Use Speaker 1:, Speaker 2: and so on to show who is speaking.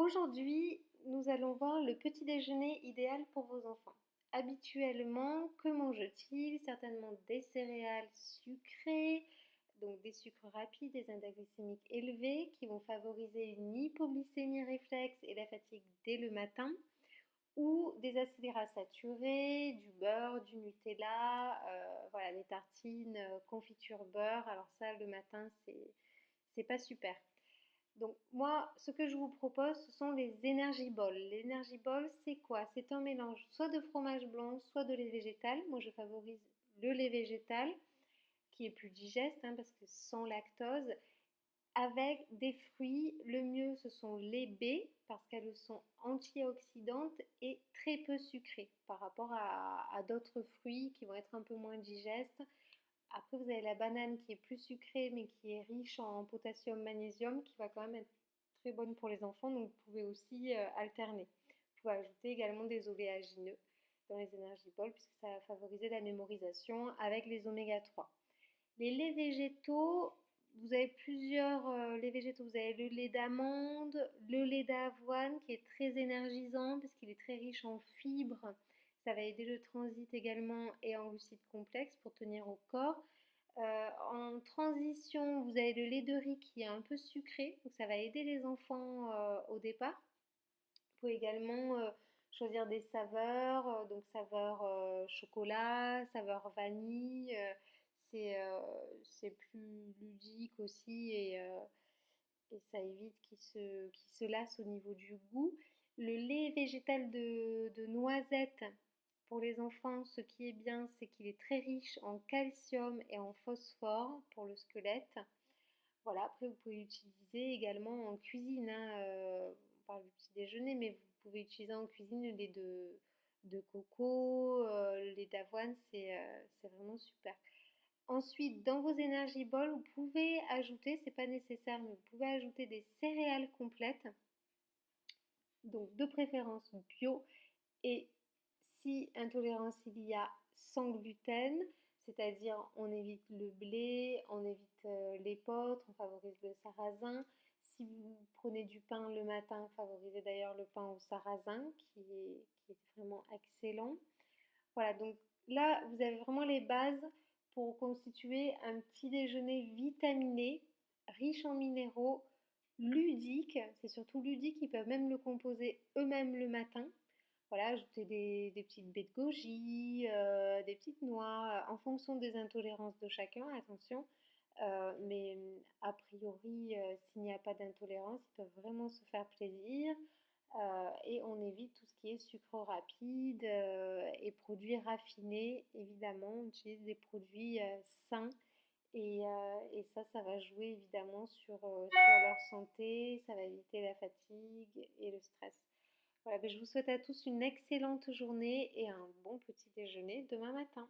Speaker 1: Aujourd'hui, nous allons voir le petit déjeuner idéal pour vos enfants. Habituellement, que mangent-ils? Certainement des céréales sucrées, donc des sucres rapides, des index glycémiques élevés qui vont favoriser une hypoglycémie réflexe et la fatigue dès le matin, ou des acides gras saturés, du beurre, du Nutella, voilà, des tartines, confiture beurre. Alors ça, le matin, c'est pas super. Donc moi, ce que je vous propose, ce sont les Energy Balls. Les Energy Balls, c'est quoi? C'est un mélange soit de fromage blanc, soit de lait végétal. Moi, je favorise le lait végétal, qui est plus digeste, hein, parce que sans lactose, avec des fruits. Le mieux, ce sont les baies, parce qu'elles sont antioxydantes et très peu sucrées par rapport à d'autres fruits qui vont être un peu moins digestes. Après, vous avez la banane qui est plus sucrée, mais qui est riche en potassium, magnésium, qui va quand même être très bonne pour les enfants. Donc, vous pouvez aussi alterner. Vous pouvez ajouter également des oléagineux dans les Energy Balls, puisque ça va favoriser la mémorisation avec les oméga 3. Les laits végétaux, vous avez plusieurs laits végétaux. Vous avez le lait d'amande, le lait d'avoine, qui est très énergisant, parce qu'il est très riche en fibres. Ça va aider le transit également et en glucides complexes pour tenir au corps. En transition, vous avez le lait de riz qui est un peu sucré, donc ça va aider les enfants au départ. Vous pouvez également choisir des saveurs, donc saveur chocolat, saveur vanille. C'est plus ludique aussi et ça évite qu'ils se lassent au niveau du goût. Le lait végétal de noisette pour les enfants, ce qui est bien, c'est qu'il est très riche en calcium et en phosphore pour le squelette. Voilà, après vous pouvez l'utiliser également en cuisine, hein, on parle du petit déjeuner, mais vous pouvez utiliser en cuisine le lait de coco, le lait d'avoine, c'est vraiment super. Ensuite, dans vos Energy Balls, vous pouvez ajouter, c'est pas nécessaire, mais vous pouvez ajouter des céréales complètes, donc de préférence bio, et si intolérance il y a, sans gluten, c'est-à-dire on évite le blé, on évite l'épeautre, on favorise le sarrasin. Si vous prenez du pain le matin, favorisez d'ailleurs le pain au sarrasin qui est vraiment excellent. Voilà, donc là, vous avez vraiment les bases pour constituer un petit déjeuner vitaminé, riche en minéraux, ludique. C'est surtout ludique, ils peuvent même le composer eux-mêmes le matin. Voilà, ajouter des petites baies de goji, des petites noix, en fonction des intolérances de chacun, attention. Mais a priori, s'il n'y a pas d'intolérance, ils peuvent vraiment se faire plaisir. Et on évite tout ce qui est sucre rapide et produits raffinés. Évidemment, on utilise des produits sains et ça va jouer évidemment sur leur santé, ça va éviter la fatigue et le stress. Voilà, ben je vous souhaite à tous une excellente journée et un bon petit déjeuner demain matin.